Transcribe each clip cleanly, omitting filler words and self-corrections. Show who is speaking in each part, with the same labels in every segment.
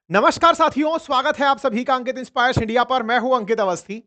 Speaker 1: नमस्कार साथियों, स्वागत है आप सभी का अंकित इंस्पायर्स इंडिया पर। मैं हूं अंकित अवस्थी।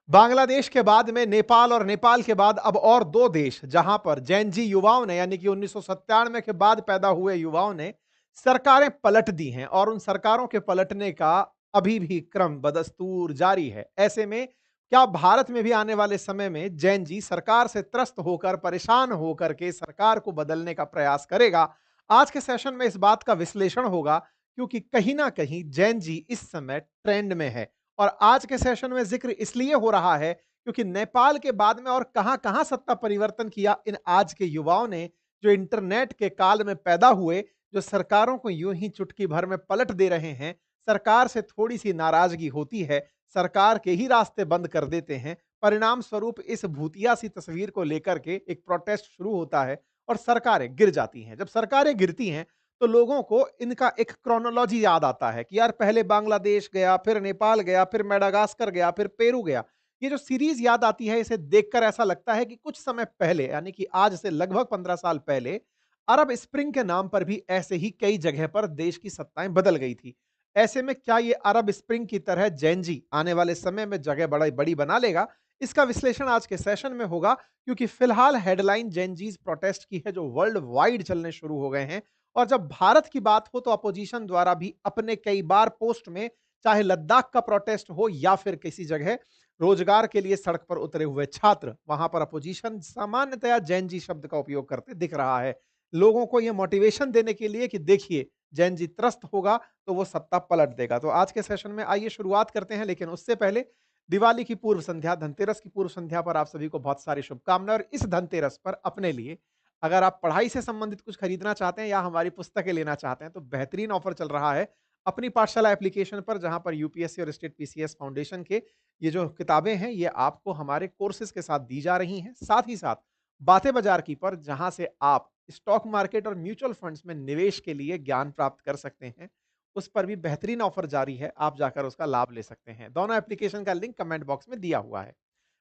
Speaker 1: बांग्लादेश के बाद में नेपाल और नेपाल के बाद अब और दो देश जहां पर जैन जी युवाओं ने यानी कि 1997 के बाद पैदा हुए युवाओं ने सरकारें पलट दी हैं और उन सरकारों के पलटने का अभी भी क्रम बदस्तूर जारी है। ऐसे में क्या भारत में भी आने वाले समय में जैन जी सरकार से त्रस्त होकर परेशान होकर के सरकार को बदलने का प्रयास करेगा? आज के सेशन में इस बात का विश्लेषण होगा, क्योंकि कहीं ना कहीं जैन जी इस समय ट्रेंड में है। और आज के सेशन में जिक्र इसलिए हो रहा है क्योंकि नेपाल के बाद में और कहां कहां सत्ता परिवर्तन किया इन आज के युवाओं ने, जो इंटरनेट के काल में पैदा हुए, जो सरकारों को यूं ही चुटकी भर में पलट दे रहे हैं। सरकार से थोड़ी सी नाराजगी होती है, सरकार के ही रास्ते बंद कर देते हैं। परिणाम स्वरूप इस भूतिया सी तस्वीर को लेकर के एक प्रोटेस्ट शुरू होता है और सरकारें गिर जाती हैं। जब सरकारें गिरती हैं तो लोगों को इनका एक क्रोनोलॉजी याद आता है कि यार पहले बांग्लादेश गया, फिर नेपाल गया, फिर मेडागास्कर गया, फिर पेरू गया। ये जो सीरीज याद आती है, इसे देखकर ऐसा लगता है कि कुछ समय पहले यानी कि आज से लगभग 15 साल पहले अरब स्प्रिंग के नाम पर भी ऐसे ही कई जगह पर देश की सत्ताएं बदल गई थी। ऐसे में क्या ये अरब स्प्रिंग की तरह जैनजी आने वाले समय में जगह बड़ा बड़ी बना लेगा? इसका विश्लेषण आज के सेशन में होगा, क्योंकि फिलहाल हेडलाइन जैनजीज प्रोटेस्ट की है, जो वर्ल्ड वाइड चलने शुरू हो गए हैं। और जब भारत की बात हो तो अपोजिशन द्वारा भी अपने कई बार पोस्ट में, चाहे लद्दाख का प्रोटेस्ट हो या फिर किसी जगह रोजगार के लिए सड़क पर उतरे हुए छात्र, वहां पर अपोजिशन सामान्यतया जैन जी शब्द का उपयोग करते दिख रहा है, लोगों को यह मोटिवेशन देने के लिए कि देखिए जैन जी त्रस्त होगा तो वो सत्ता पलट देगा। तो आज के सेशन में आइए शुरुआत करते हैं, लेकिन उससे पहले दिवाली की पूर्व संध्या, धनतेरस की पूर्व संध्या पर आप सभी को बहुत सारी शुभकामनाएं। और इस धनतेरस पर अपने लिए अगर आप पढ़ाई से संबंधित कुछ खरीदना चाहते हैं या हमारी पुस्तकें लेना चाहते हैं तो बेहतरीन ऑफर चल रहा है अपनी पाठशाला एप्लीकेशन पर, जहां पर यूपीएससी और स्टेट पीसीएस फाउंडेशन के ये जो किताबें हैं ये आपको हमारे कोर्सेज के साथ दी जा रही हैं। साथ ही साथ बातें बाजार की पर, जहां से आप स्टॉक मार्केट और म्यूचुअल फंड्स में निवेश के लिए ज्ञान प्राप्त कर सकते हैं, उस पर भी बेहतरीन ऑफर जारी है। आप जाकर उसका लाभ ले सकते हैं। दोनों एप्लीकेशन का लिंक कमेंट बॉक्स में दिया हुआ है।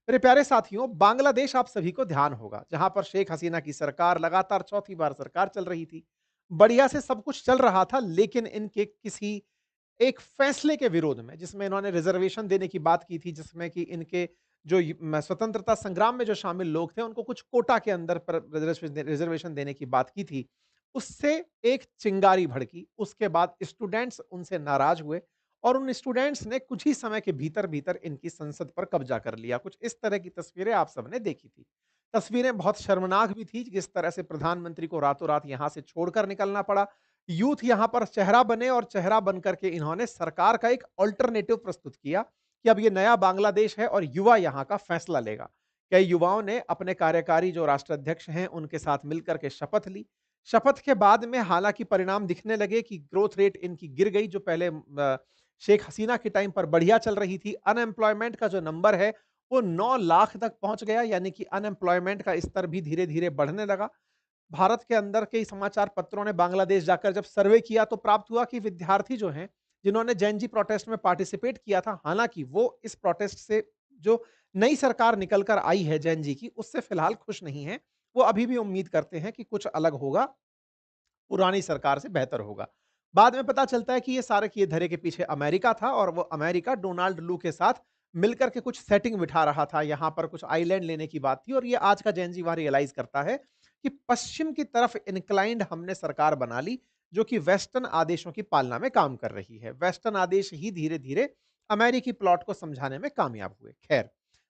Speaker 1: मेरे प्यारे साथियों, बांग्लादेश आप सभी को ध्यान होगा, जहां पर शेख हसीना की सरकार लगातार चौथी बार सरकार चल रही थी। बढ़िया से सब कुछ चल रहा था, लेकिन इनके किसी एक फैसले के विरोध में, जिसमें इन्होंने रिजर्वेशन देने की बात की थी, जिसमें कि इनके जो स्वतंत्रता संग्राम में जो शामिल लोग थे उनको कुछ कोटा के अंदर पर रिजर्वेशन देने की बात की थी, उससे एक चिंगारी भड़की। उसके बाद स्टूडेंट्स उनसे नाराज हुए और उन स्टूडेंट्स ने कुछ ही समय के भीतर भीतर इनकी संसद पर कब्जा कर लिया। कुछ इस तरह की तस्वीरें आप सबने देखी थी। तस्वीरें बहुत शर्मनाक भी थी, जिस तरह से प्रधानमंत्री को रातों रात यहां से छोड़कर निकलना पड़ा। यूथ यहां पर चेहरा बने और चेहरा बनकर के इन्होंने सरकार का एक ऑल्टरनेटिव प्रस्तुत किया कि अब ये नया बांग्लादेश है और युवा यहां का फैसला लेगा। कई युवाओं ने अपने कार्यकारी जो राष्ट्राध्यक्ष हैं उनके साथ मिलकर के शपथ ली। शपथ के बाद में हालांकि परिणाम दिखने लगे कि ग्रोथ रेट इनकी गिर गई, जो पहले शेख हसीना के टाइम पर बढ़िया चल रही थी। अनएम्प्लॉयमेंट का जो नंबर है वो 9 लाख तक पहुंच गया, यानी कि अनएम्प्लॉयमेंट का स्तर भी धीरे धीरे बढ़ने लगा। भारत के अंदर के समाचार पत्रों ने बांग्लादेश जाकर जब सर्वे किया तो प्राप्त हुआ कि विद्यार्थी जो हैं, जिन्होंने जैन जी प्रोटेस्ट में पार्टिसिपेट किया था, हालांकि वो इस प्रोटेस्ट से जो नई सरकार निकल कर आई है जैन जी की, उससे फिलहाल खुश नहीं है। वो अभी भी उम्मीद करते हैं कि कुछ अलग होगा, पुरानी सरकार से बेहतर होगा। बाद में पता चलता है कि ये सारे किए धरे के पीछे अमेरिका था और वो अमेरिका डोनाल्ड लू के साथ मिलकर के कुछ सेटिंग बिठा रहा था। यहां पर कुछ आइलैंड लेने की बात थी और ये आज का जैन जी वहां रियलाइज करता है कि पश्चिम की तरफ इंक्लाइंड हमने सरकार बना ली, जो कि वेस्टर्न आदेशों की पालना में काम कर रही है। वेस्टर्न आदेश ही धीरे धीरे अमेरिकी प्लॉट को समझाने में कामयाब हुए। खैर,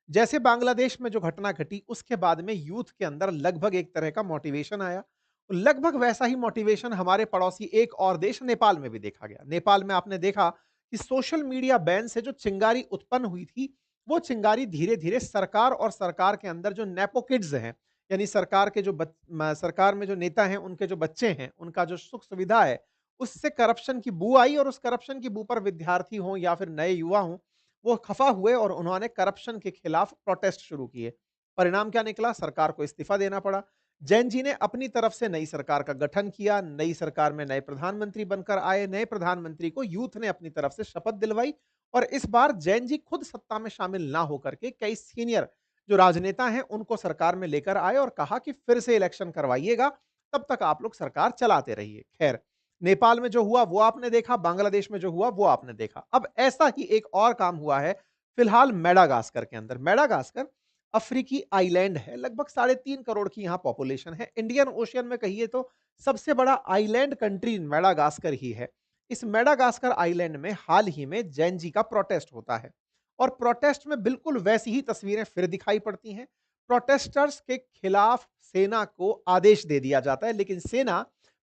Speaker 1: जैसे बांग्लादेश में जो घटना घटी उसके बाद में यूथ के अंदर लगभग एक तरह का मोटिवेशन आया। लगभग वैसा ही मोटिवेशन हमारे पड़ोसी एक और देश नेपाल में भी देखा गया। नेपाल में आपने देखा कि सोशल मीडिया बैन से जो चिंगारी उत्पन्न हुई थी, वो चिंगारी धीरे धीरे सरकार और सरकार के अंदर जो नेपो किड्स हैं, यानी सरकार के जो सरकार में जो नेता हैं उनके जो बच्चे हैं, उनका जो सुख सुविधा है, उससे करप्शन की बू आई और उस करप्शन की बू पर विद्यार्थी हों या फिर नए युवा हों, वो खफा हुए और उन्होंने करप्शन के खिलाफ प्रोटेस्ट शुरू किए। परिणाम क्या निकला? सरकार को इस्तीफा देना पड़ा। जैन जी ने अपनी तरफ से नई सरकार का गठन किया। नई सरकार में नए प्रधानमंत्री बनकर आए। नए प्रधानमंत्री को यूथ ने अपनी तरफ से शपथ दिलवाई और इस बार जैन जी खुद सत्ता में शामिल ना होकर के कई सीनियर जो राजनेता हैं उनको सरकार में लेकर आए और कहा कि फिर से इलेक्शन करवाइएगा, तब तक आप लोग सरकार चलाते रहिए। खैर, नेपाल में जो हुआ वो आपने देखा, बांग्लादेश में जो हुआ वो आपने देखा। अब ऐसा ही एक और काम हुआ है फिलहाल मेडागास्कर के अंदर। मेडागास्कर अफ्रीकी आइलैंड है, लगभग 3.5 करोड़ की यहाँ पॉपुलेशन है। इंडियन ओशियन में कहिए तो सबसे बड़ा आइलैंड कंट्री मेडागास्कर ही है। इस मेडागास्कर आइलैंड में हाल ही में जैन जी का प्रोटेस्ट होता है और प्रोटेस्ट में बिल्कुल वैसी ही तस्वीरें फिर दिखाई पड़ती हैं। प्रोटेस्टर्स के खिलाफ सेना को आदेश दे दिया जाता है, लेकिन सेना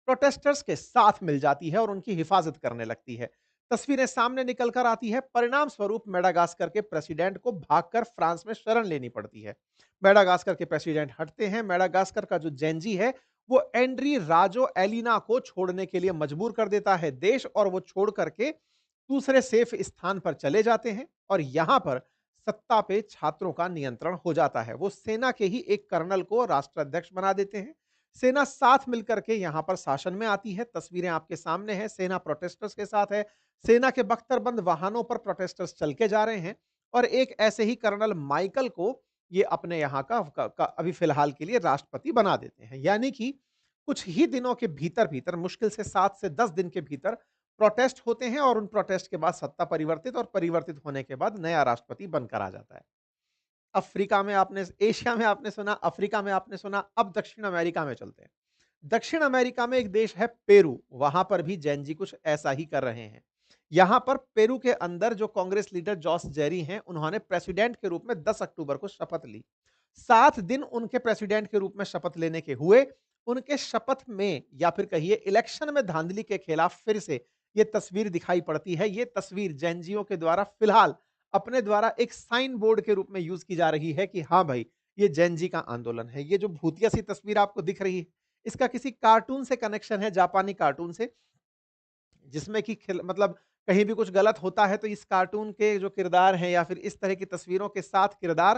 Speaker 1: प्रोटेस्टर्स के साथ मिल जाती है और उनकी हिफाजत करने लगती है। तस्वीरें सामने निकल कर आती है। परिणाम स्वरूप मेडागास्कर के प्रेसिडेंट को भागकर फ्रांस में शरण लेनी पड़ती है। मेडागास्कर के प्रेसिडेंट हटते हैं। मेडागास्कर का जो जेनजी है वो एंड्री राजो एलिना को छोड़ने के लिए मजबूर कर देता है देश, और वो छोड़ करके दूसरे सेफ स्थान पर चले जाते हैं और यहां पर सत्ता पे छात्रों का नियंत्रण हो जाता है। वो सेना के ही एक कर्नल को राष्ट्राध्यक्ष बना देते हैं। सेना साथ मिलकर के यहां पर शासन में आती है। तस्वीरें आपके सामने हैं, सेना प्रोटेस्टर्स के साथ है। सेना के बख्तरबंद वाहनों पर प्रोटेस्टर्स चल के जा रहे हैं और एक ऐसे ही कर्नल माइकल को ये अपने यहाँ का अभी फिलहाल के लिए राष्ट्रपति बना देते हैं। यानी कि कुछ ही दिनों के भीतर-भीतर, मुश्किल से 7 से 10 दिन के भीतर प्रोटेस्ट होते हैं और उन प्रोटेस्ट के बाद सत्ता परिवर्तित, और परिवर्तित होने के बाद नया राष्ट्रपति बनकर आ जाता है। अफ्रीका में आपने एशिया में आपने सुना, अफ्रीका में आपने सुना, अब दक्षिण अमेरिका में चलते हैं। दक्षिण अमेरिका में एक देश है पेरू, वहां पर भी जैन जी कुछ ऐसा ही कर रहे हैं। यहां पर पेरू के अंदर जो कांग्रेस लीडर जॉस जेरी हैं, उन्होंने प्रेसिडेंट के रूप में 10 अक्टूबर को शपथ ली। 7 दिन उनके प्रेसिडेंट के रूप में शपथ लेने के हुए। उनके शपथ में या फिर कहिए इलेक्शन में धांधली के खिलाफ फिर से ये तस्वीर दिखाई पड़ती है। ये तस्वीर जैनजियों के द्वारा फिलहाल अपने द्वारा एक साइन बोर्ड के रूप में यूज की जा रही है कि हाँ भाई, ये जैन जी का आंदोलन है। ये जो भूतिया सी तस्वीर आपको दिख रही है, इसका किसी कार्टून से कनेक्शन है, जापानी कार्टून से, जिसमें कि मतलब कहीं भी कुछ गलत होता है तो इस कार्टून के जो किरदार हैं या फिर इस तरह की तस्वीरों के साथ किरदार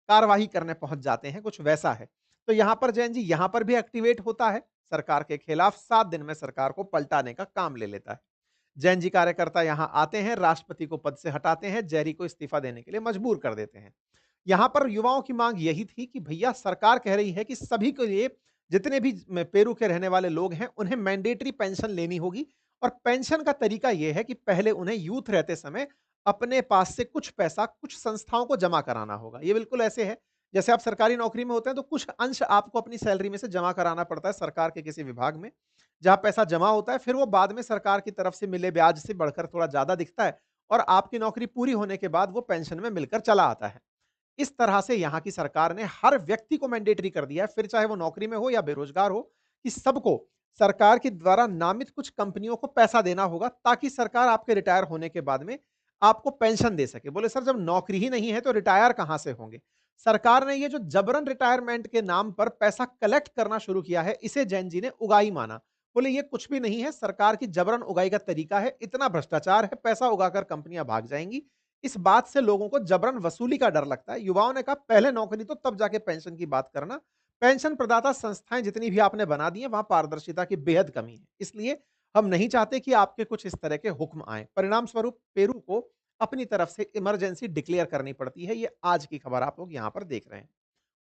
Speaker 1: कार्रवाई करने पहुंच जाते हैं, कुछ वैसा है। तो यहां पर जैन जी यहां पर भी एक्टिवेट होता है, सरकार के खिलाफ 7 दिन में सरकार को पलटाने का काम ले लेता है। जैन जी कार्यकर्ता यहां आते हैं, राष्ट्रपति को पद से हटाते हैं, जेरी को इस्तीफा देने के लिए मजबूर कर देते हैं। यहां पर युवाओं की मांग यही थी कि भैया सरकार कह रही है कि सभी के लिए, जितने भी पेरू के रहने वाले लोग हैं, उन्हें मैंडेटरी पेंशन लेनी होगी, और पेंशन का तरीका यह है कि पहले उन्हें यूथ रहते समय अपने पास से कुछ पैसा कुछ संस्थाओं को जमा कराना होगा। ये बिल्कुल ऐसे है जैसे आप सरकारी नौकरी में होते हैं तो कुछ अंश आपको अपनी सैलरी में से जमा कराना पड़ता है सरकार के किसी विभाग में, जहां पैसा जमा होता है, फिर वो बाद में सरकार की तरफ से मिले ब्याज से बढ़कर थोड़ा ज्यादा दिखता है और आपकी नौकरी पूरी होने के बाद वो पेंशन में मिलकर चला आता है। इस तरह से यहाँ की सरकार ने हर व्यक्ति को मैंडेटरी कर दिया है, फिर चाहे वो नौकरी में हो या बेरोजगार हो, कि सबको सरकार के द्वारा नामित कुछ कंपनियों को पैसा देना होगा ताकि सरकार आपके रिटायर होने के बाद में आपको पेंशन दे सके। बोले सर, जब नौकरी ही नहीं है तो रिटायर कहां से होंगे? सरकार ने ये जो जबरन रिटायरमेंट के नाम पर पैसा कलेक्ट करना शुरू किया है, इसे जैन जी ने उगाही माना। बोले ये कुछ भी नहीं है, सरकार की जबरन उगाई का तरीका है, इतना भ्रष्टाचार है, पैसा उगाकर कंपनियां भाग जाएंगी। इस बात से लोगों को जबरन वसूली का डर लगता है। युवाओं ने कहा पहले नौकरी तो तब जाके पेंशन की बात करना। पेंशन प्रदाता संस्थाएं जितनी भी आपने बना दी हैं, वहां पारदर्शिता की बेहद कमी है। इसलिए हम नहीं चाहते कि आपके कुछ इस तरह के हुक्म आए। परिणाम स्वरूप पेरू को अपनी तरफ से इमरजेंसी डिक्लेयर करनी पड़ती है। ये आज की खबर आप लोग यहां पर देख रहे हैं।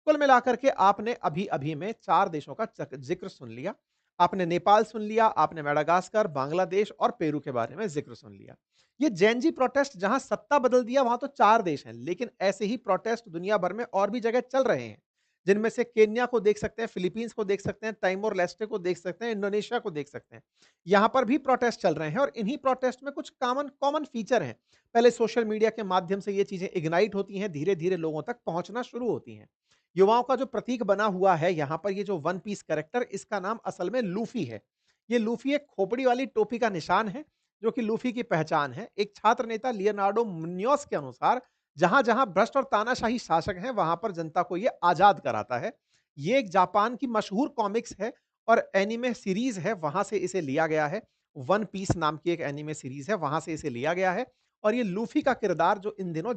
Speaker 1: कुल मिलाकर के आपने अभी-अभी में 4 देशों का ज़िक्र सुन लिया। आपने नेपाल सुन लिया, आपने मेडागास्कर, बांग्लादेश और पेरू के बारे में ज़िक्र सुन लिया। ये जेन ज़ी प्रोटेस्ट जहां सत्ता बदल दिया वहां तो 4 देश हैं, लेकिन ऐसे ही प्रोटेस्ट दुनिया भर में और भी जगह चल रहे हैं। जिनमें से केन्या को देख सकते हैं, फिलीपींस को देख सकते हैं, टाइमोर लेस्टे को देख सकते हैं, इंडोनेशिया को देख सकते हैं। यहां पर भी प्रोटेस्ट चल रहे हैं और इन्हीं प्रोटेस्ट में कुछ कॉमन कॉमन फीचर हैं। पहले सोशल मीडिया के माध्यम से ये चीजें इग्नाइट होती हैं, धीरे-धीरे लोगों तक पहुंचना शुरू होती हैं। युवाओं का जो प्रतीक बना हुआ है यहाँ पर, ये जो वन पीस कैरेक्टर, इसका नाम असल में लूफी है। ये लूफी एक खोपड़ी वाली टोपी का निशान है, जो कि लूफी की पहचान है। एक छात्र नेता लियोनार्डो मुन्योस के अनुसार जहां-जहां भ्रष्ट और तानाशाही शासक हैं, वहां पर जनता को ये आजाद कराता है। ये एक जापान की मशहूर कॉमिक्स है और एनिमे सीरीज है, वहां से इसे लिया गया है। वन पीस नाम की एक एनिमे सीरीज है, वहां से इसे लिया गया है। और ये लूफी का किरदार जो इन दिनों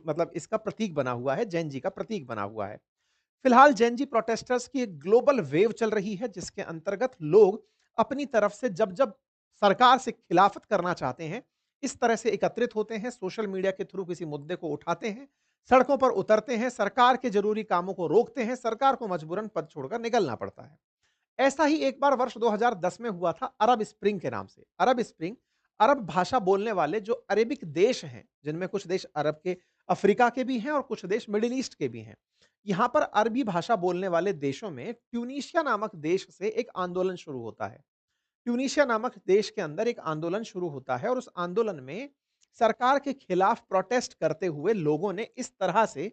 Speaker 1: मतलब इसका प्रतीक बना हुआ है, जैन जी का प्रतीक बना हुआ है। फिलहाल जेन जी प्रोटेस्टर्स की एक ग्लोबल वेव चल रही है, जिसके अंतर्गत लोग अपनी तरफ से जब-जब सरकार से खिलाफत करना चाहते हैं, इस तरह से एकत्रित होते हैं, सोशल मीडिया के थ्रू किसी मुद्दे को उठाते हैं, सड़कों पर उतरते हैं, सरकार के ज़रूरी कामों को रोकते हैं, सरकार को मजबूरन पद छोड़कर निकलना पड़ता है। ऐसा ही एक बार वर्ष 2010 में हुआ था अरब स्प्रिंग के नाम से। अरब स्प्रिंग, अरब भाषा बोलने वाले जो अरेबिक देश हैं, जिनमें कुछ देश अरब के, अफ्रीका के भी हैं और कुछ देश मिडिल ईस्ट के भी हैं। यहाँ पर अरबी भाषा बोलने वाले देशों में ट्यूनीशिया नामक देश से एक आंदोलन शुरू होता है। ट्यूनीशिया नामक देश के अंदर एक आंदोलन शुरू होता है और उस आंदोलन में सरकार के खिलाफ प्रोटेस्ट करते हुए लोगों ने इस तरह से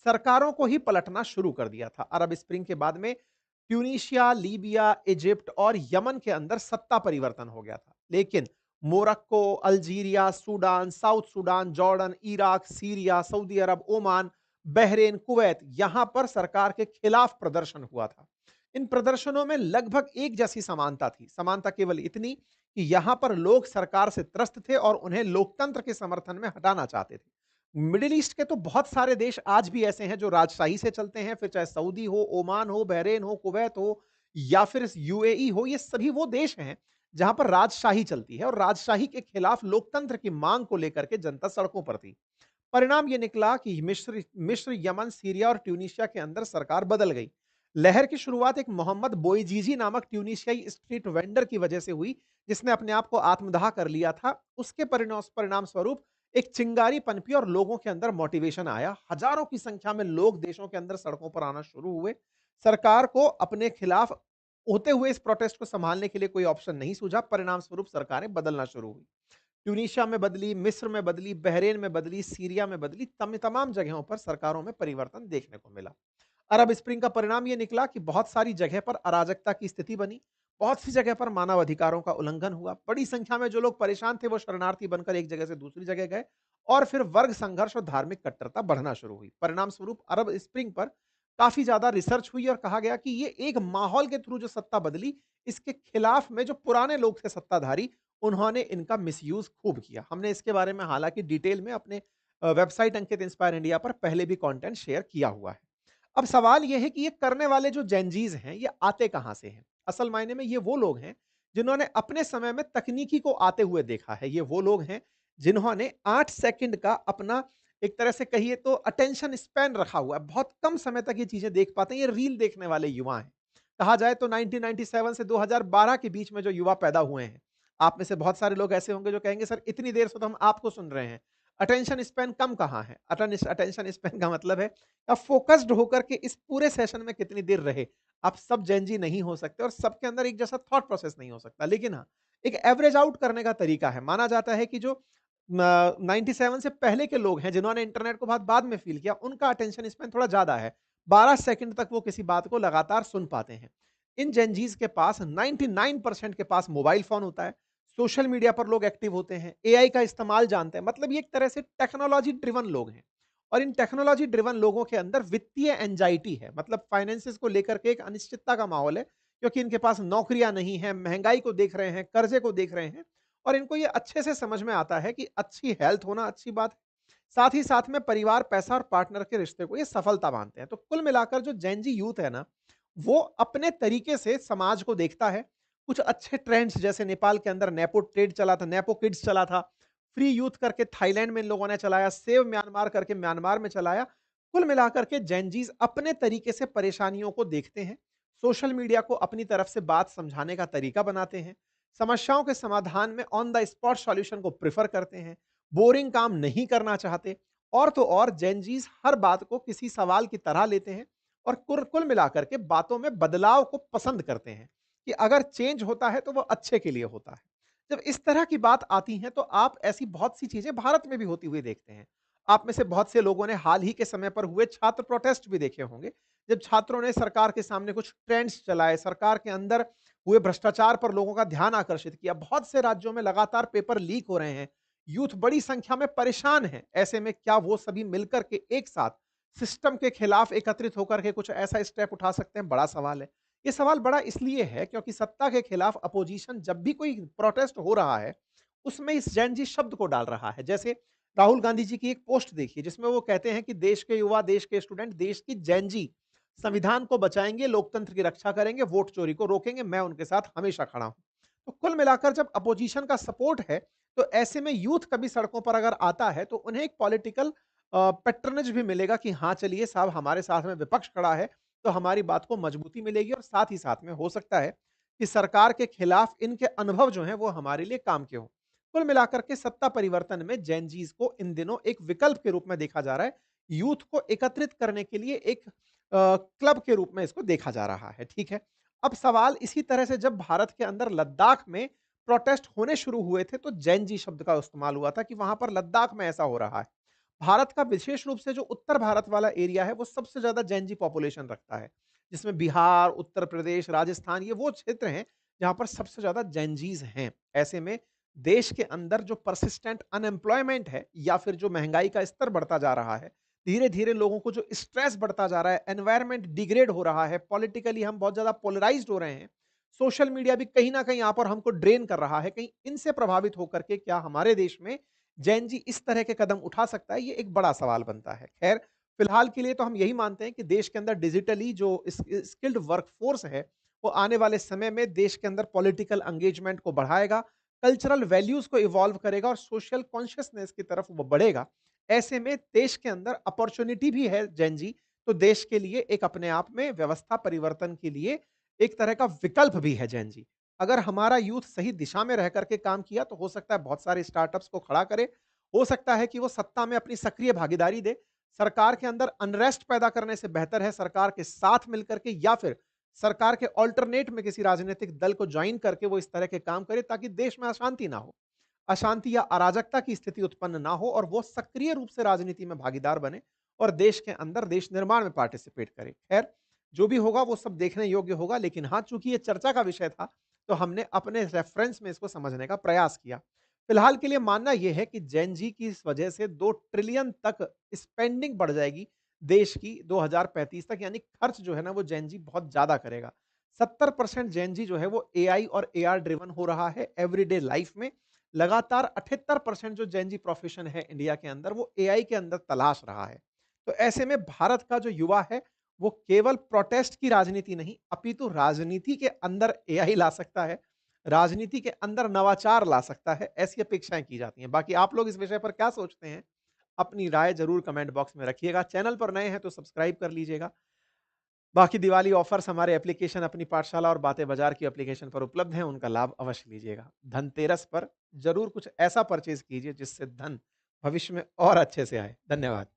Speaker 1: सरकारों को ही पलटना शुरू कर दिया था। अरब स्प्रिंग के बाद में ट्यूनीशिया, लीबिया, इजिप्ट और यमन के अंदर सत्ता परिवर्तन हो गया था। लेकिन Morocco, Algeria, Sudan, South Sudan, Jordan, Iraq, Syria, Saudi Arab, Oman, Bahrain, Kuwait, यहां पर सरकार के खिलाफ प्रदर्शन हुआ था। इन प्रदर्शनों में लगभग एक जैसी समानता थी। समानता केवल इतनी कि यहां पर लोग सरकार से त्रस्त थे और उन्हें लोकतंत्र के समर्थन में हटाना चाहते थे। मिडिल ईस्ट के तो बहुत सारे देश आज भी ऐसे हैं जो राजशाही से चलते हैं, फिर चाहे सऊदी हो, ओमान हो, बहरेन हो, कुवैत हो या फिर यूएई हो, ये सभी वो देश हैं जहां पर राजशाही चलती है और राजशाही के खिलाफ लोकतंत्र की मांग को लेकर के जनता सड़कों पर थी। परिणाम ये निकला कि मिस्र, यमन, सीरिया और ट्यूनीशिया के अंदर सरकार बदल गई। लहर की शुरुआत एक मोहम्मद बोईजीजी नामक ट्यूनीशियाई स्ट्रीट वेंडर की वजह से हुई, जिसने अपने आप को आत्मदाह कर लिया था। उसके परिणाम स्वरूप एक चिंगारी पनपी और लोगों के अंदर मोटिवेशन आया। हजारों की संख्या में लोग देशों के अंदर सड़कों पर आना शुरू हुए। सरकार को अपने खिलाफ होते हुए इस प्रोटेस्ट को संभालने के लिए कोई ऑप्शन नहीं सूझा। परिणाम स्वरूप सरकारें बदलना शुरू हुई। ट्यूनीशिया में बदली, मिस्र में बदली, बहरेन में बदली, सीरिया में बदली, तमाम जगहों पर सरकारों में परिवर्तन देखने को मिला। अरब स्प्रिंग का परिणाम यह निकला कि बहुत सारी जगह पर अराजकता की स्थिति बनी। बहुत सी जगह पर मानव अधिकारों का उल्लंघन हुआ। बड़ी संख्या में जो लोग परेशान थे वो शरणार्थी बनकर एक जगह से दूसरी जगह गए और फिर वर्ग संघर्ष और धार्मिक कट्टरता बढ़ना शुरू हुई। परिणाम स्वरूप अरब स्प्रिंग पर काफी ज्यादा रिसर्च हुई और कहा गया कि ये एक माहौल के थ्रू जो सत्ता बदली, इसके खिलाफ में जो पुराने लोग थे सत्ताधारी, उन्होंने इनका मिसयूज खूब किया। हमने इसके बारे में हालांकि डिटेल में अपने वेबसाइट अंकित इंस्पायर इंडिया पर पहले भी कंटेंट शेयर किया हुआ है। अब सवाल यह है कि ये करने वाले जो जेनजीज हैं, ये आते कहां से हैं? असल मायने में ये वो लोग हैं जिन्होंने अपने समय में तकनीकी को आते हुए देखा है। ये वो लोग हैं जिन्होंने 8 सेकंड का अपना एक तरह से कहिए तो अटेंशन स्पैन रखा हुआ है। बहुत कम समय तक ये चीजें देख पाते हैं। ये रील देखने वाले युवा हैं। कहा जाए तो 1997 से 2012 के बीच में जो युवा पैदा हुए हैं, आप में से बहुत सारे लोग ऐसे होंगे जो कहेंगे सर इतनी देर से तो हम आपको सुन रहे हैं, अटेंशन स्पैन कम कहाँ है? अटेंशन स्पैन का मतलब है आप फोकस्ड होकर के इस पूरे सेशन में कितनी देर रहे। आप सब जेनजी नहीं हो सकते और सबके अंदर एक जैसा थॉट प्रोसेस नहीं हो सकता, लेकिन हाँ, एक एवरेज आउट करने का तरीका है। माना जाता है कि जो 97 से पहले के लोग हैं जिन्होंने इंटरनेट को बहुत बाद में फील किया, उनका अटेंशन स्पैन थोड़ा ज्यादा है। 12 सेकंड तक वो किसी बात को लगातार सुन पाते हैं। इन जेनजीज के पास 99% के पास मोबाइल फोन होता है। सोशल मीडिया पर लोग एक्टिव होते हैं, एआई का इस्तेमाल जानते हैं। मतलब ये एक तरह से टेक्नोलॉजी ड्रिवन लोग हैं और इन टेक्नोलॉजी ड्रिवन लोगों के अंदर वित्तीय एंजाइटी है। मतलब फाइनेंसेस को लेकर के एक अनिश्चितता का माहौल है, क्योंकि इनके पास नौकरियां नहीं है, महंगाई को देख रहे हैं, कर्जे को देख रहे हैं और इनको ये अच्छे से समझ में आता है कि अच्छी हेल्थ होना अच्छी बात है। साथ ही साथ में परिवार, पैसा और पार्टनर के रिश्ते को ये सफलता मानते हैं। तो कुल मिलाकर जो जेनजी यूथ है ना, वो अपने तरीके से समाज को देखता है। कुछ अच्छे ट्रेंड्स जैसे नेपाल के अंदर नेपो ट्रेड चला था, नेपो किड्स चला था, फ्री यूथ करके थाईलैंड में इन लोगों ने चलाया, सेव म्यांमार करके म्यांमार में चलाया। कुल मिलाकर के जेनजीज अपने तरीके से परेशानियों को देखते हैं, सोशल मीडिया को अपनी तरफ से बात समझाने का तरीका बनाते हैं, समस्याओं के समाधान में ऑन द स्पॉट सॉल्यूशन को प्रेफर करते हैं, बोरिंग काम नहीं करना चाहते। और तो और जेनजीज हर बात को किसी सवाल की तरह लेते हैं और कुल कुल मिलाकर के बातों में बदलाव को पसंद करते हैं कि अगर चेंज होता है तो वो अच्छे के लिए होता है। जब इस तरह की बात आती है तो आप ऐसी बहुत सी चीजें भारत में भी होती हुई देखते हैं। आप में से बहुत से लोगों ने हाल ही के समय पर हुए छात्र प्रोटेस्ट भी देखे होंगे, जब छात्रों ने सरकार के सामने कुछ ट्रेंड्स चलाए, सरकार के अंदर हुए भ्रष्टाचार पर लोगों का ध्यान आकर्षित किया। बहुत से राज्यों में लगातार पेपर लीक हो रहे हैं, यूथ बड़ी संख्या में परेशान है। ऐसे में क्या वो सभी मिलकर के एक साथ सिस्टम के खिलाफ एकत्रित होकर के कुछ ऐसा स्टेप उठा सकते हैं? बड़ा सवाल है। ये सवाल बड़ा इसलिए है क्योंकि सत्ता के खिलाफ अपोजिशन जब भी कोई प्रोटेस्ट हो रहा है, उसमें इस जैन जी शब्द को डाल रहा है। जैसे राहुल गांधी जी की एक पोस्ट देखिए जिसमें वो कहते हैं कि देश के युवा, देश के स्टूडेंट, देश की जैन जी संविधान को बचाएंगे, लोकतंत्र की रक्षा करेंगे, वोट चोरी को रोकेंगे, मैं उनके साथ हमेशा खड़ा हूं। तो कुल मिलाकर जब अपोजिशन का सपोर्ट है, तो ऐसे में यूथ कभी सड़कों पर अगर आता है तो उन्हें एक पॉलिटिकल पैट्रनेज भी मिलेगा कि हाँ चलिए साहब, हमारे साथ में विपक्ष खड़ा है, तो हमारी बात को मजबूती मिलेगी और साथ ही साथ में हो सकता है कि सरकार के खिलाफ इनके अनुभव जो हैं वो हमारे लिए काम के हों। कुल मिलाकर के सत्ता परिवर्तन में जेन ज़ीज़ को इन दिनों एक विकल्प के रूप में देखा जा रहा है। यूथ को एकत्रित करने के लिए एक क्लब के रूप में इसको देखा जा रहा है, ठीक है? अब सवाल इसी तरह से जब भारत के अंदर लद्दाख में प्रोटेस्ट होने शुरू हुए थे, तो जेन ज़ी शब्द का इस्तेमाल हुआ था कि वहाँ पर लद्दाख में ऐसा हो रहा है। भारत का विशेष रूप से जो उत्तर भारत वाला एरिया है, वो सबसे ज़्यादा जैन ज़ी पॉपुलेशन रखता है, जिसमें बिहार, उत्तर प्रदेश, राजस्थान ये वो क्षेत्र हैं, जहाँ पर सबसे ज़्यादा जैन ज़ीज़ हैं। ऐसे में देश के अंदर जो पर्सिस्टेंट अनएम्प्लॉयमेंट है या फिर जो महँगाई का स्तर बढ़ता जा रहा है, धीरे-धीरे लोगों को जो स्ट्रेस बढ़ता जा रहा है, एनवायरनमेंट डिग्रेड हो रहा है, पॉलिटिकली हम बहुत ज़्यादा पोलराइज़्ड हो रहे हैं, सोशल मीडिया भी कहीं न कहीं यहाँ पर हमको ड्रेन कर रहा है, कहीं इनसे प्रभावित होकर के क्या हमारे देश में जैन जी इस तरह के कदम उठा सकता है, ये एक बड़ा सवाल बनता है। खैर, फिलहाल के लिए तो हम यही मानते हैं कि देश के अंदर डिजिटली जो स्किल्ड वर्कफ़ोर्स है, वो आने वाले समय में देश के अंदर पॉलिटिकल एंगेजमेंट को बढ़ाएगा, कल्चरल वैल्यूज़ को इवॉल्व करेगा और सोशल कॉन्शसनेस की तरफ वो बढ़ेगा। ऐसे में देश के अंदर अपॉर्च्युनिटी भी है जेन जी, तो देश के लिए एक अपने आप में व्यवस्था परिवर्तन के लिए एक तरह का विकल्प भी है जेन जी। अगर हमारा यूथ सही दिशा में रह करके काम किया तो हो सकता है बहुत सारे स्टार्टअप्स को खड़ा करे, हो सकता है कि वो सत्ता में अपनी सक्रिय भागीदारी दे। सरकार के अंदर अनरेस्ट पैदा करने से बेहतर है सरकार के साथ मिलकर के या फिर सरकार के अल्टरनेट में किसी राजनीतिक दल को जॉइन करके वो इस तरह के काम करे ताकि देश में अशांति ना हो। अशांति या अराजकता की स्थिति उत्पन्न ना हो और वो सक्रिय रूप से राजनीति में भागीदार बने और देश के अंदर देश निर्माण में पार्टिसिपेट करे। खैर, जो भी होगा वो सब देखने योग्य होगा, लेकिन हाँ, चूंकि ये चर्चा का विषय था, तो हमने अपने रेफरेंस में इसको समझने का प्रयास किया। फिलहाल के लिए मानना यह है कि जेन जी की इस वजह से 2 ट्रिलियन तक स्पेंडिंग बढ़ जाएगी देश की 2035 तक, यानी खर्च जो है ना वो जेन जी बहुत ज़्यादा करेगा। 70% जेन जी जो है वो एआई और एआर ड्रिवन हो रहा है एवरीडे लाइफ में। लगातार 78% जो जेन जी प्रोफेशन है इंडिया के अंदर वो एआई के अंदर तलाश रहा है। तो ऐसे में भारत का जो युवा है वो केवल प्रोटेस्ट की राजनीति नहीं, अपितु राजनीति के अंदर एआई ला सकता है, राजनीति के अंदर नवाचार ला सकता है, ऐसी अपेक्षाएँ की जाती हैं। बाकी आप लोग इस विषय पर क्या सोचते हैं? अपनी राय ज़रूर कमेंट बॉक्स में रखिएगा। चैनल पर नए हैं तो सब्सक्राइब कर लीजिएगा। बाकी दिवाली ऑफर्स हमारे एप्लीकेशन अपनी पाठशाला और बातें बाजार की एप्लीकेशन पर उपलब्ध हैं, उनका लाभ अवश्य लीजिएगा। धनतेरस पर ज़रूर कुछ ऐसा परचेज़ कीजिए जिससे धन भविष्य में और अच्छे से आए। धन्यवाद।